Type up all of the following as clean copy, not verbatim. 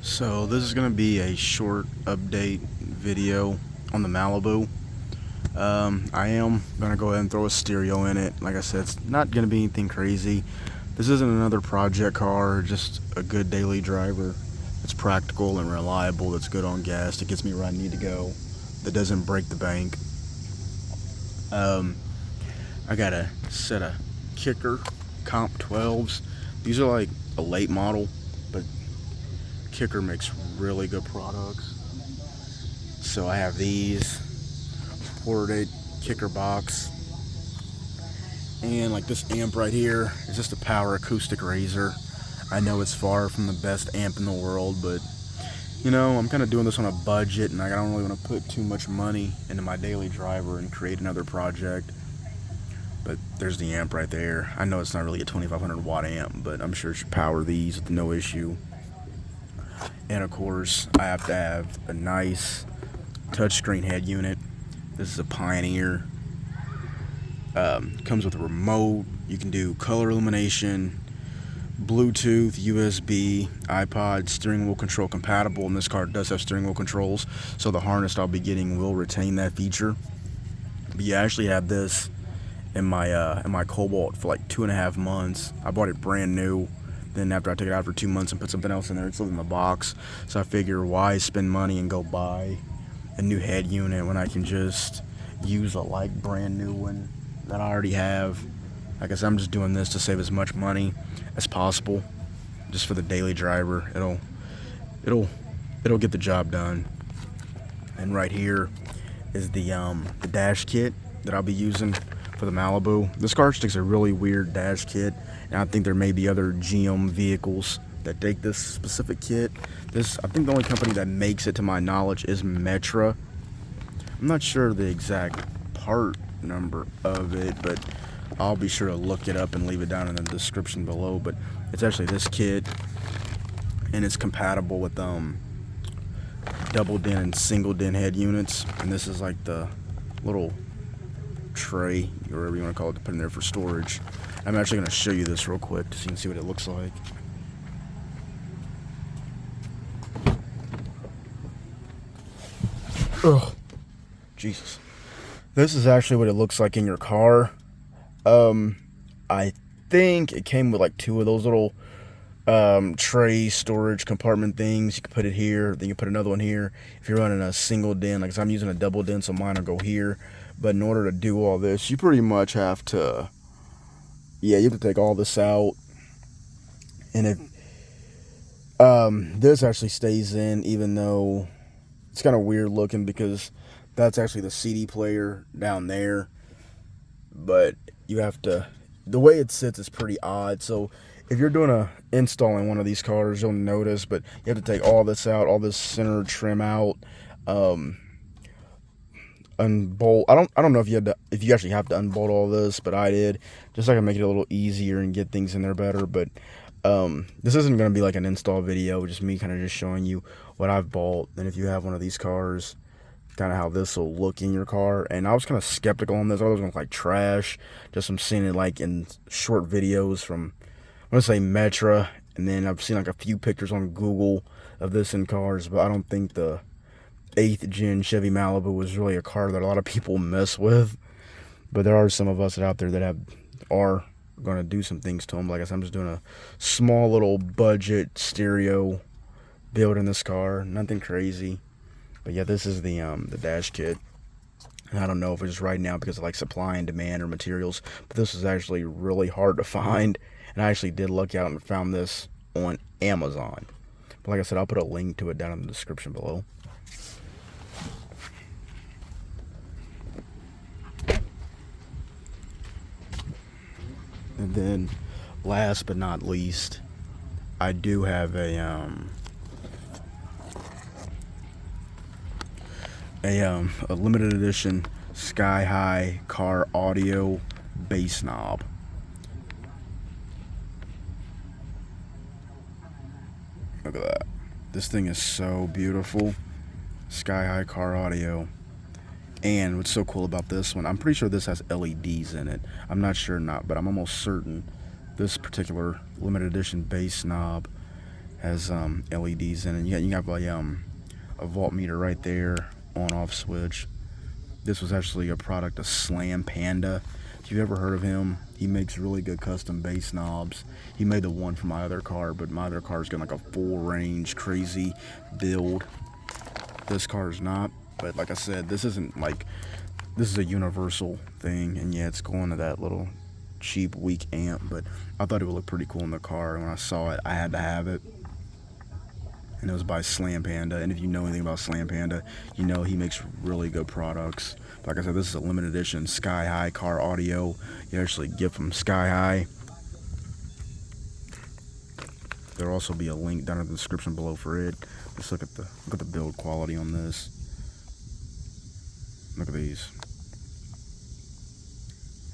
So this is going to be a short update video on the Malibu. I am going to go ahead and throw a stereo in it. Like I said, it's not going to be anything crazy. This isn't another project car, just a good daily driver that's practical and reliable, that's good on gas, that gets me where I need to go, that doesn't break the bank. I got a set of Kicker Comp 12's. These are like a late model, but Kicker makes really good products. So I have these, ported Kicker box, and like this amp right here is just a power acoustic razor. I know it's far from the best amp in the world, but you know, I'm kind of doing this on a budget, and I don't really want to put too much money into my daily driver and create another project. But there's the amp right there. I know it's not really a 2500 watt amp, but I'm sure it should power these with no issue. And of course, I have to have a nice touchscreen head unit. This is a Pioneer. Comes with a remote. You can do color illumination, Bluetooth, USB, iPod, steering wheel control compatible, and this car does have steering wheel controls, so the harness I'll be getting will retain that feature. But yeah, I actually had this in my Cobalt for like 2.5 months. I bought it brand new. Then after I took it out for 2 months and put something else in there, it's still in the box. So I figure, why spend money and go buy a new head unit when I can just use a like brand new one that I already have. I guess I'm just doing this to save as much money as possible, just for the daily driver. It'll get the job done. And right here is the dash kit that I'll be using for the Malibu. This car takes a really weird dash kit, and I think there may be other GM vehicles that take this specific kit. I think the only company that makes it, to my knowledge, is Metra. I'm not sure the exact part number of it, but I'll be sure to look it up and leave it down in the description below. But it's actually this kit, and it's compatible with double din and single din head units. And this is like the little tray, or whatever you want to call it, to put in there for storage. I'm actually going to show you this real quick so you can see what it looks like. Oh, Jesus. This is actually what it looks like in your car. I think it came with like 2 of those little tray storage compartment things. You can put it here, then you put another one here. If you're running a single din, like I'm using a double din, so mine will go here. But in order to do all this, you pretty much have to, you have to take all this out. And if this actually stays in, even though it's kind of weird looking, because that's actually the CD player down there. But you have to, the way it sits is pretty odd. So if you're doing a install in one of these cars, you'll notice, but you have to take all this out, all this center trim out, unbolt. I don't know if you actually have to unbolt all this, but I did, just so I can make it a little easier and get things in there better. But this isn't going to be like an install video, just me kind of just showing you what I've bought. And if you have one of these cars, kind of how this will look in your car. And I was kind of skeptical on this. I was going to look like trash, just from seeing it like in short videos from, I'm going to say Metra, and then I've seen like a few pictures on Google of this in cars, but I don't think the 8th gen Chevy Malibu was really a car that a lot of people mess with. But there are some of us out there that are going to do some things to them. Like I said, I'm just doing a small little budget stereo build in this car, nothing crazy. But yeah, this is the dash kit. And I don't know if it's right now because of like supply and demand or materials, but this is actually really hard to find. And I actually did look out and found this on Amazon. But like I said, I'll put a link to it down in the description below. And then, last but not least, I do have a limited edition Sky High car audio bass knob. Look at that. This thing is so beautiful. Sky High car audio. And what's so cool about this one, I'm pretty sure this has LEDs in it. I'm not sure but I'm almost certain this particular limited edition bass knob Has LEDs in it. You have a voltmeter right there, on-off switch. This was actually a product of Slam Panda. If you've ever heard of him, he makes really good custom bass knobs. He made the one for my other car, but my other car's got like a full range, crazy build. This car is not, but like I said, this is a universal thing, and yeah, it's going to that little cheap, weak amp, but I thought it would look pretty cool in the car, and when I saw it, I had to have it. And it was by Slam Panda, and if you know anything about Slam Panda, you know he makes really good products. Like I said, this is a limited edition Sky High car audio. You actually get from Sky High. There'll also be a link down in the description below for it. Just look at the build quality on this. Look at these.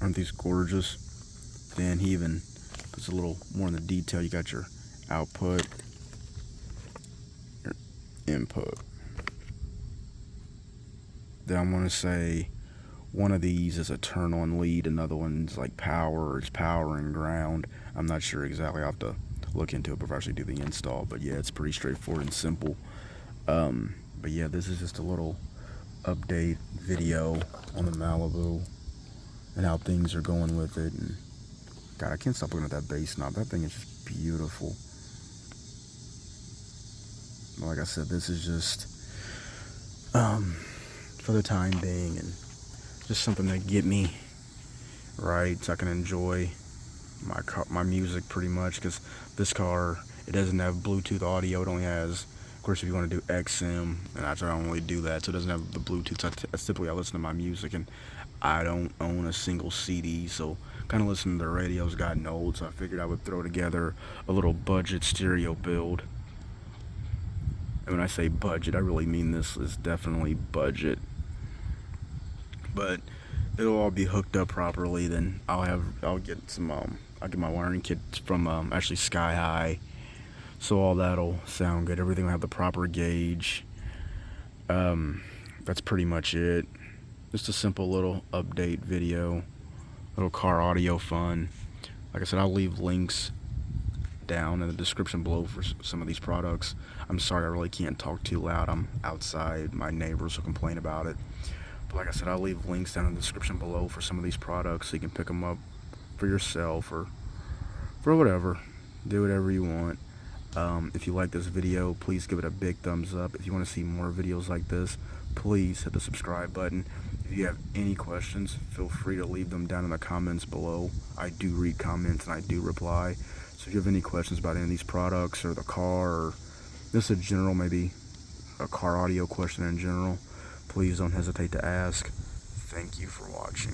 Aren't these gorgeous? Then he even puts a little more in the detail. You got your output, your input. Then I'm going to say one of these is a turn on lead, another one's like power, it's power and ground. I'm not sure exactly. I'll have to look into it before I actually do the install, but yeah, it's pretty straightforward and simple. But yeah, this is just a little update video on the Malibu and how things are going with it. And God, I can't stop looking at that bass knob. That thing is just beautiful. But like I said, this is just for the time being, and just something to get me right so I can enjoy my music pretty much, because this car, it doesn't have Bluetooth audio. It only has, of course, if you want to do XM, and I don't really do that, so it doesn't have the Bluetooth. So typically I listen to my music, and I don't own a single CD, so kind of listening to the radio's gotten old, so I figured I would throw together a little budget stereo build. And when I say budget, I really mean this is definitely budget. But it'll all be hooked up properly. Then I'll get my wiring kit from actually Sky High, so all that'll sound good. Everything will have the proper gauge. That's pretty much it. Just a simple little update video, little car audio fun. Like I said, I'll leave links down in the description below for some of these products. I'm sorry, I really can't talk too loud. I'm outside. My neighbors will complain about it. But like I said, I'll leave links down in the description below for some of these products, so you can pick them up for yourself or for whatever. Do whatever you want. If you like this video, please give it a big thumbs up. If you want to see more videos like this, please hit the subscribe button. If you have any questions, feel free to leave them down in the comments below. I do read comments and I do reply. So if you have any questions about any of these products or the car, or just a general, maybe a car audio question in general, please don't hesitate to ask. Thank you for watching.